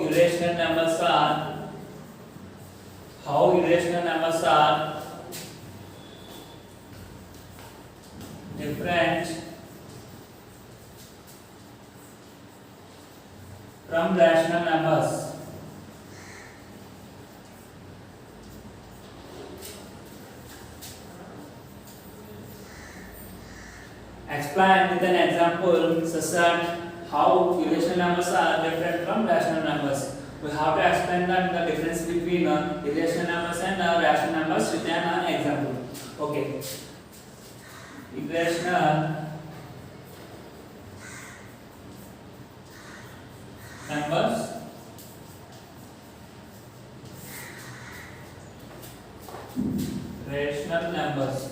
irrational numbers are different from rational numbers. Explain with an example such that how irrational numbers are different from rational numbers. We have to explain the difference between irrational numbers and rational numbers with an example. Okay. Irrational numbers rational numbers.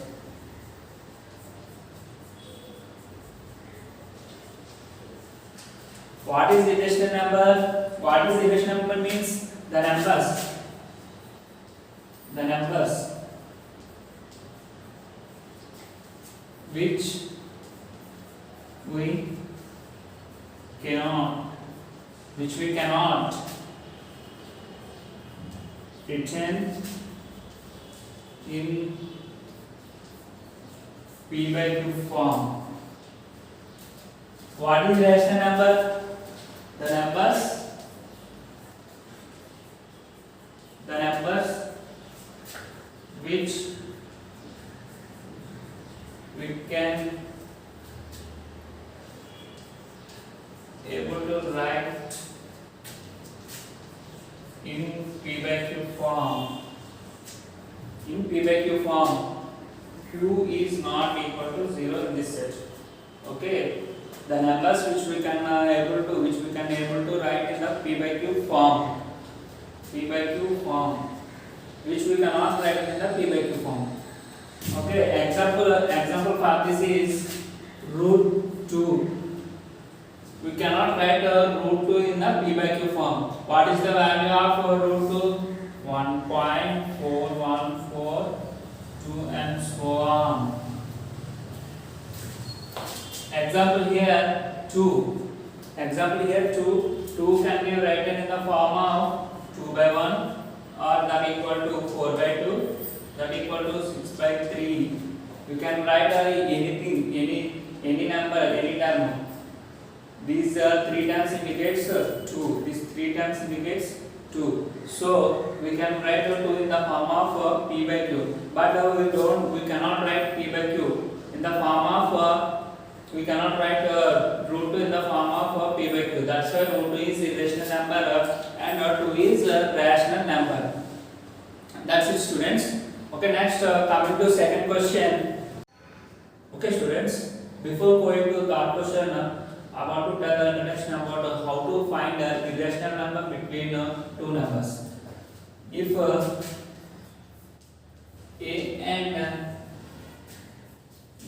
What is irrational number? What is irrational number means the numbers which we cannot written in p by q form. What is rational number? The numbers which we can able to write in p by q form. In p by q form, q is not equal to 0 in this set. Okay. The numbers which we can able to write in the p by q form, which we cannot write in the p by q form. Okay, example for this is root 2. We cannot write root 2 in the p by q form. What is the value of root 2? 1.4142 and so on. Example here 2. 2 can be written in the form of 2 by 1 or that equal to 4 by 2, that equal to 6 by 3. You can write anything, any number, any term. These 3 terms indicates 2. These 3 terms indicates 2. So we can write 2 in the form of p by q. But we cannot write p by q in the form of we cannot write root 2 in the form of p by q. That's why root 2 is irrational number and 2 is a rational number. That's it, students. Okay, next coming to second question. Okay, students. Before going to the question, I want to tell the introduction about how to find an irrational number between two numbers. If a and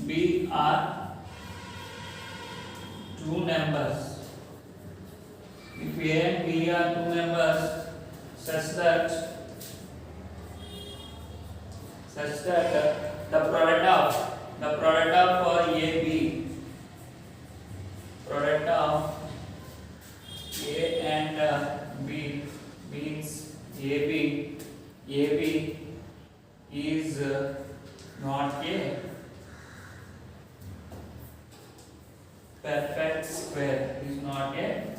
b are two numbers, if a and b are two numbers such that the product of AB, product of A and B means AB is not a perfect square, is not a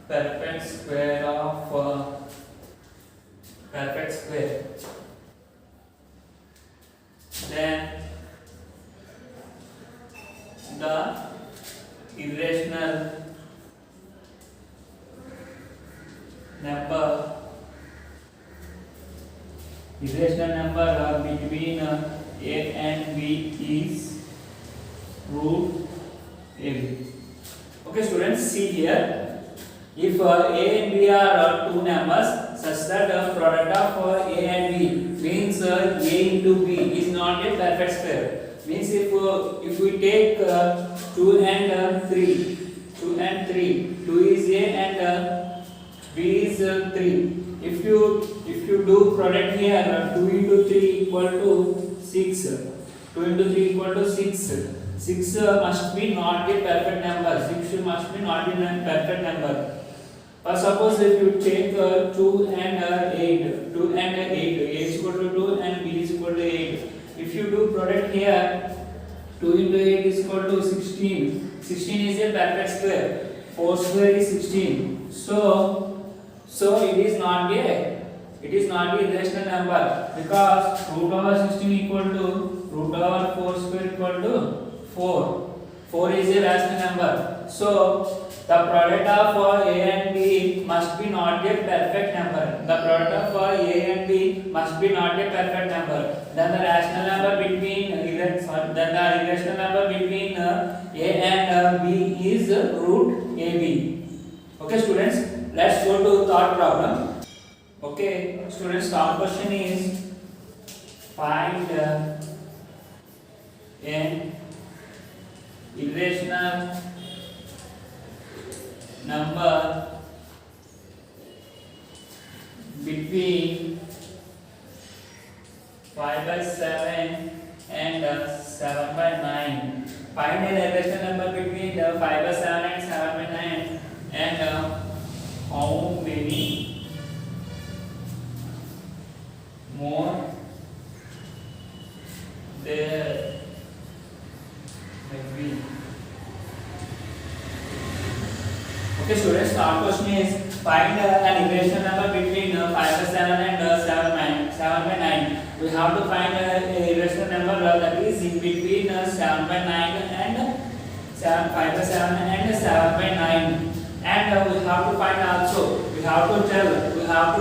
perfect square of perfect square, then the irrational number between A and B is root AB. Okay, students, see here. If A and B are two numbers such that the product of A and B means A into B is not a perfect square. Means if we take 2 and 3, 2 is A and B is 3. If you do product here, 2 into 3 equal to 6. 2 into 3 equal to 6. 6 must be not a perfect number. 6 must be not a perfect number. Suppose if you take 2 and 8, 2 and 8, A is equal to 2 and B is equal to 8. If you do product here, 2 into 8 is equal to 16. 16 is a perfect square. 4 square is 16. So it is not a irrational number, because root over 16 equal to root over 4 square equal to 4. 4 is a rational number. So the product of A and B must be not a perfect number. The product of A and B must be not a perfect number. Then the rational number between the irrational number between A and B is root AB. Okay, students, let's go to third problem. Okay, students, third question is find an irrational number between 5 by 7 and 7 by 9. Find an irrational number between 5 by 7 and 7 by 9, and how many more there may be. Okay, students, our question is find an irrational number between 5 by 7 and 7 by 9. We have to find an irrational number that is in between 7 by 9 and 5 by 7 and 7 by 9. And we have to find also, we have to tell how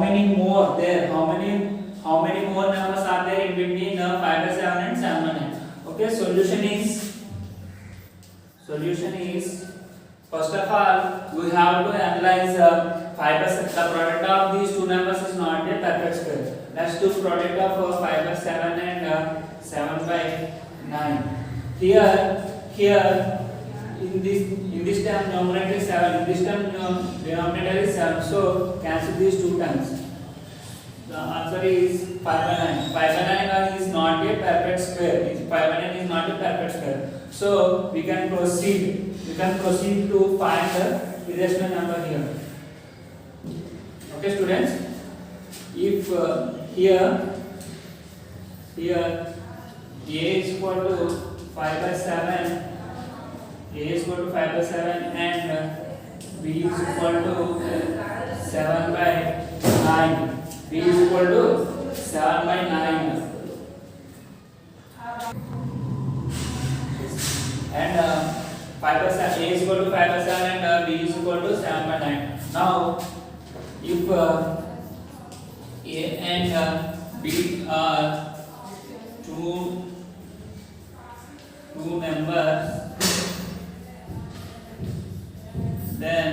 many more there, how many more numbers are there in between 5 by 7 and 7 by 9. Okay, solution is first of all, we have to analyze 5 by 7. The product of these two numbers is not a perfect square. Let's do product of 5 by 7 and 7 by 9. Here in this term numerator is 7. In this term denominator is 7. So cancel these two terms. The answer is 5 by 9. 5 by 9 is not a perfect square. 5 by 9 is not a perfect square. So we can proceed to find the irrational number here. Okay, students, if here A is equal to 5 by 7, A is equal to 5 by 7 and B is equal to 7 by 9. B is equal to 7 by 9. And 5 by 7, A is equal to 5 by 7 and B is equal to 7 by 9. Now, if A and B are two numbers, then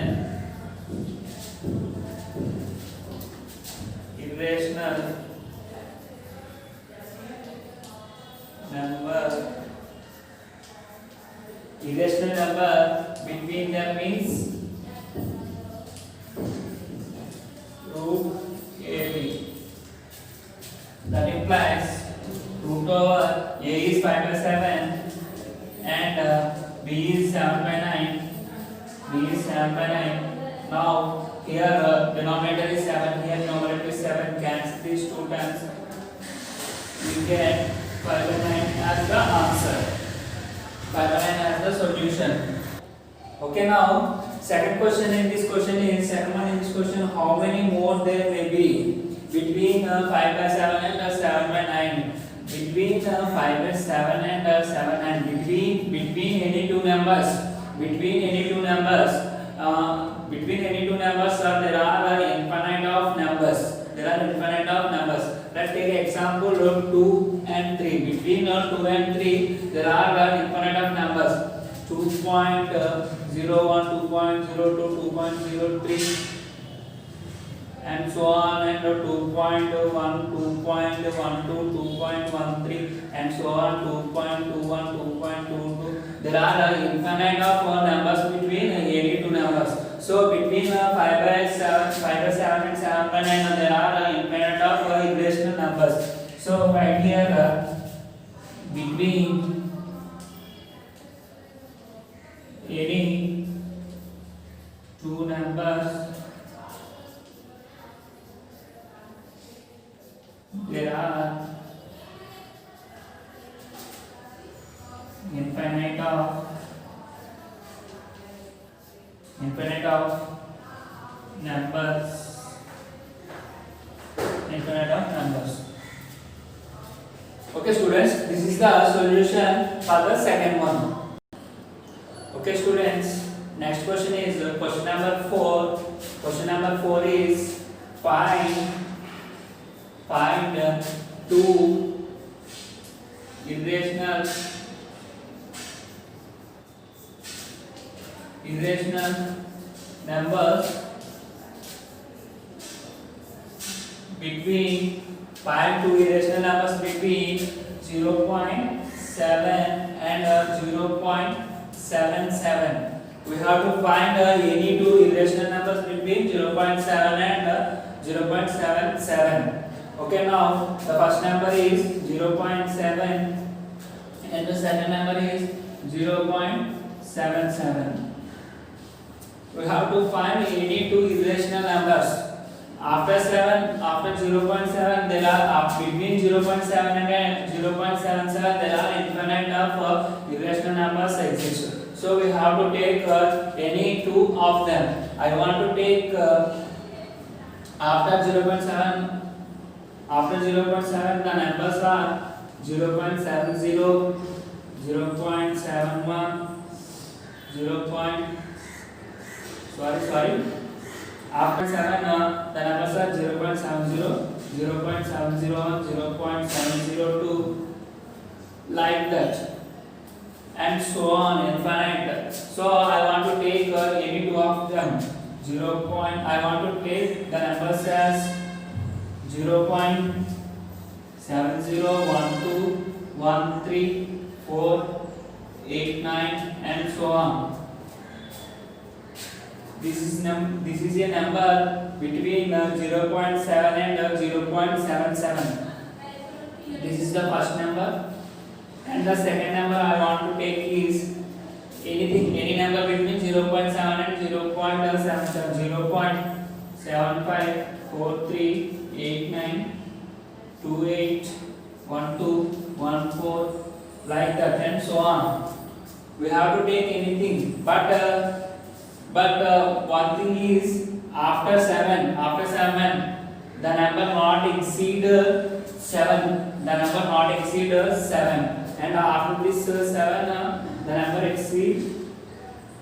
irrational number between them is root AB. That implies root over A is 5 by 7 and B is 7 by 9. B is 7 by 9. Now here denominator is 7, here numerator is 7. Cancel these two terms. We get 5 by 9 as the answer. 5 by 9 as the solution. Okay, now second question in this question is how many more there may be between 5 by 7 and 7 by 9. Between 5 by 7 and 7 and between any two numbers. Between any two numbers, there are infinite of numbers. Let's take example of 2 and 3. Between 2 and 3, there are infinite of numbers. 2.01, 2.02, 2.03, and so on, and 2.1, 2.12, 2.13, and so on, 2.21, 2.22. There are infinite of numbers between any two numbers. So between 5 by 7 and 7 by 9, there are infinite of irrational numbers. So right here between any two infinite of numbers, infinite of numbers. Okay students, this is the solution for the second one. Okay students, next question is question number 4. Question number 4 is find two irrational numbers between 0.7 and 0.77. We have to find any two irrational numbers between 0.7 and 0.77. Okay, now the first number is 0.7 and the second number is 0.77. We have to find any two irrational numbers. After 0.7 there are between 0.7 and 0.77 there are infinite of irrational numbers exist. So we have to take any two of them. I want to take after 0.7 the numbers are 0.70, 0.71, after 7 the numbers are 0.70, 0.701, 0.702, like that, and so on, infinite. So I want to take any two of them. I want to take the numbers as 0.70, 12, 13, 4, 8, 9, and so on. This is a number between 0.7 and 0.77. This is the first number, and the second number I want to take is any number between 0.7 and 0.77. 0.75, 43, 89, 28, 12, 14, like that, and so on. We have to take anything, but one thing is after 7 the number not exceed 7, and after this 7 the number exceed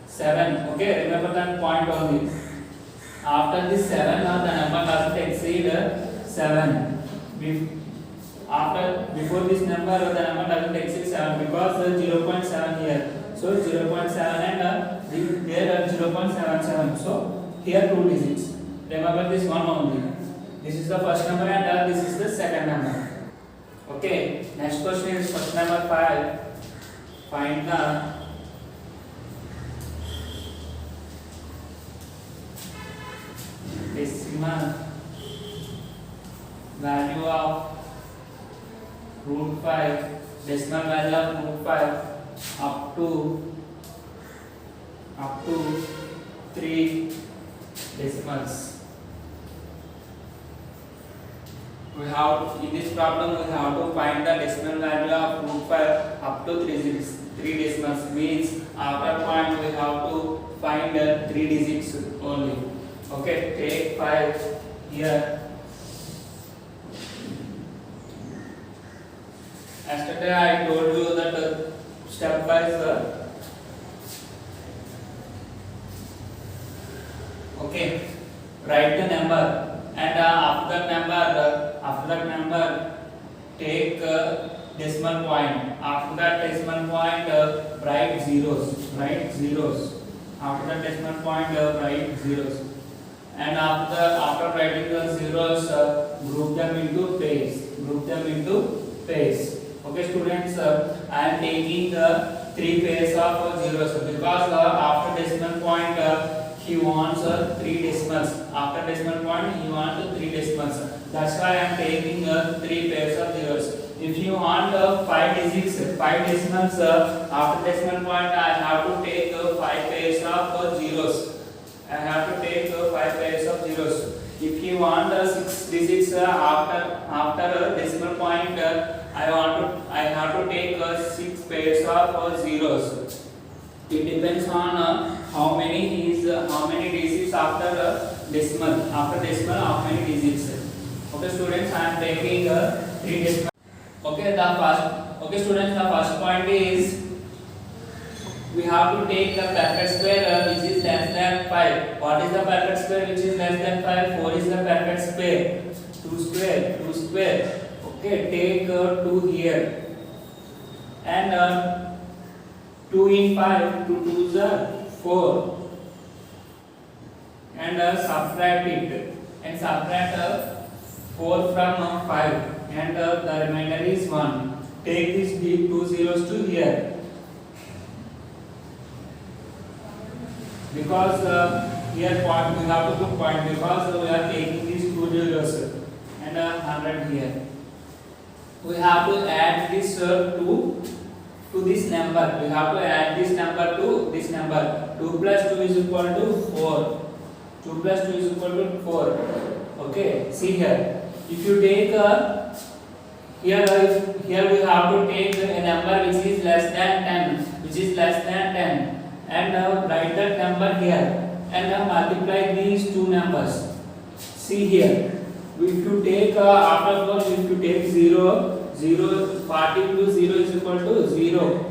7. Okay, remember that point only. After this 7 the number doesn't exceed 7. Before this number the number doesn't exceed 7 because 0.7 here. So 0.7 and here are 0.77. So here two digits. Remember this one only. This is the first number and this is the second number. Okay. Next question is question number 5. Find the decimal value of root 5. Decimal value of root 5 up to 3 decimals. In this problem we have to find the decimal value of root 5 up to 3 decimals. Means after point we have to find 3 digits only. Okay, take 5 here. Yesterday I told you that stepwise. Okay, write the number, and after that number take decimal point. After that decimal point write zeros. After that decimal point write zeros, and after writing the zeros group them into pairs. Okay students, I am taking 3 pairs of zeros because after decimal point he wants 3 decimals. After decimal point he wants 3 decimals. That's why I am taking 3 pairs of zeros. If you want 5 decimals after decimal point, I have to take 5 pairs of zeros. If you want 6 digits after decimal point, I have to take 6 pairs of zeros. It depends on how many digits after decimal. After decimal, how many digits? Okay, students, I am taking 3 decimal. Okay, students, the first point is we have to take the perfect square which is less than 5. What is the perfect square which is less than 5? 4 is the perfect square. 2 square. Okay, take 2 here. And 2 in 5, 2 2s are 4. And subtract it. And subtract 4 from 5. And the remainder is 1. Take these 2 zeros to here. Because here point we have to put point because we are taking these 2 zeros and 100 here. We have to add this to this number. We have to add this number to this number. 2 plus 2 is equal to 4. 2 plus 2 is equal to 4. Okay, see here. If you take here we have to take a number which is less than 10, which is less than 10. And write that number here and multiply these two numbers. See here, if you take after 4, if you take 0, 40 into 0 is equal to 0,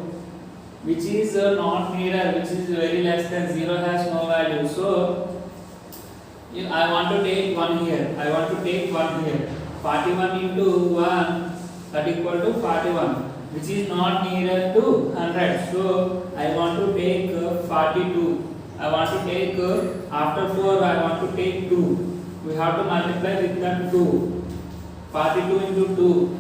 which is not nearer, which is very less than 0, has no value. So I want to take 1 here. 41 into 1, that equal to 41, which is not nearer to 100. So I want to take 42. I want to take after 4 I want to take 2. We have to multiply with that 2. 42 into 2,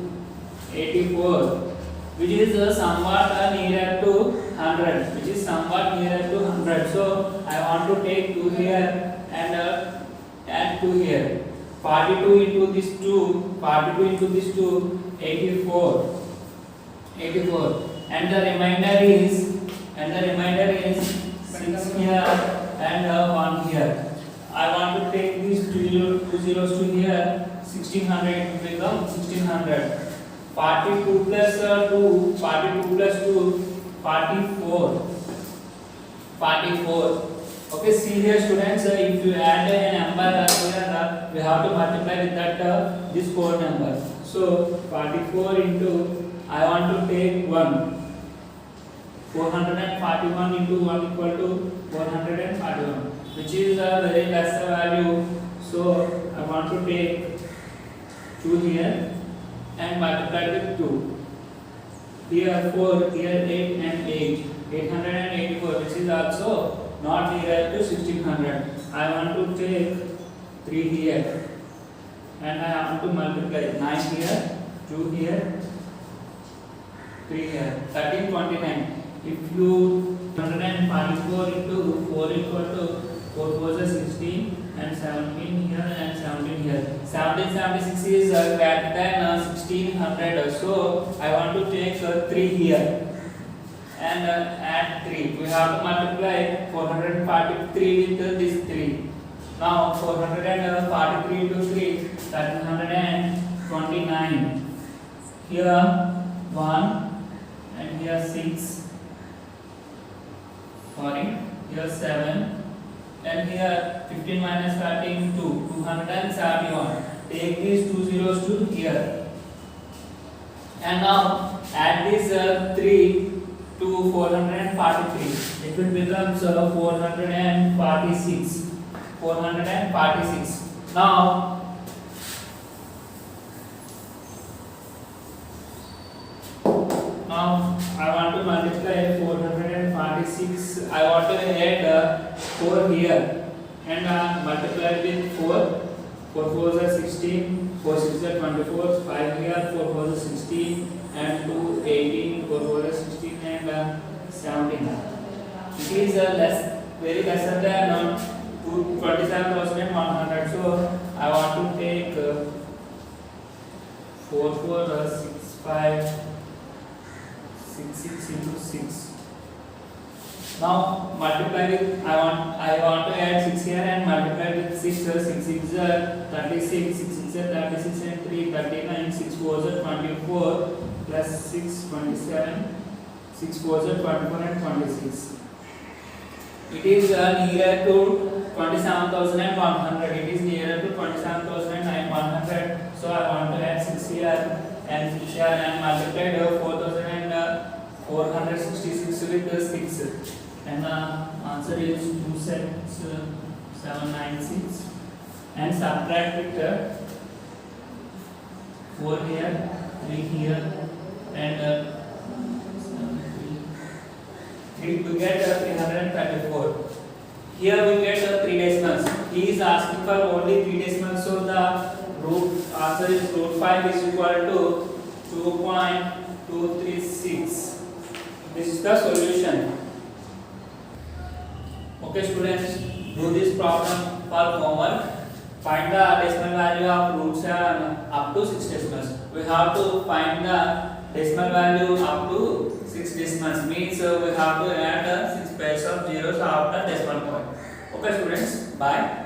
84, which is somewhat nearer to 100. Which is somewhat nearer to 100. So I want to take 2 here and add 2 here. 42 into this 2, 84. And the remainder is 6 here and 1 here. I want to take these 2 zeros to here. 1600 will become 1600. 42 plus 2, 44. Okay, see here students, if you add a number here, we have to multiply with that this 4 number. So 44 into, I want to take 1. 441 into 1 equal to 441, which is a very less value. So I want to take 2 here and multiply with 2. Here 4, here 8 and 8. 884, which is also not nearer to 1600. I want to take 3 here and I want to multiply 9 here, 2 here, 3 here, 1329. If you 144 into 4 equal to 4 4 is 16 and 17 here and 17 here. 1776 is greater than 1600. So I want to take 3 here and add 3. We have to multiply 443 with this 3. Now 443 into 3, 1329. Here 1 and here 6. Sorry, here 7 and here 15 minus 13 2, 271. Take these 2 zeros to here and now add this 3 to 443. It will become 446. 446. Now I want to multiply 446. I want to add 4 here and multiply with 4. 4 4s are 16, 4 6s are 24, 5 here, 4 4s are 16 and 2 18, 4 4s are 16 and 17. It is very lesser than 27,100. So I want to take 4 4 6 5 6 6 into 6. Now multiply with I want to add 6 here and multiply with 6. 6 6 are 36, 6 6 are 36 and 3 39, 6 4 are 24 plus 6 27, 6 4s are 24 and 26. It is nearer to 27,100. It is nearer to 27,100. So I want to add 6 here and 6 here and multiplied 4,466 with 6. And the answer is 26796. And subtract it 4 here, 3 here, and 3 to get 334. Here we get 3 decimals. He is asking for only 3 decimals, so the root answer is root 5 is equal to 2.236. This is the solution. Okay students, do this problem for homework. Find the decimal value of roots up to 6 decimals. We have to find the decimal value up to 6 decimals. Means we have to add 6 pairs of zeros after decimal point. Okay students, bye.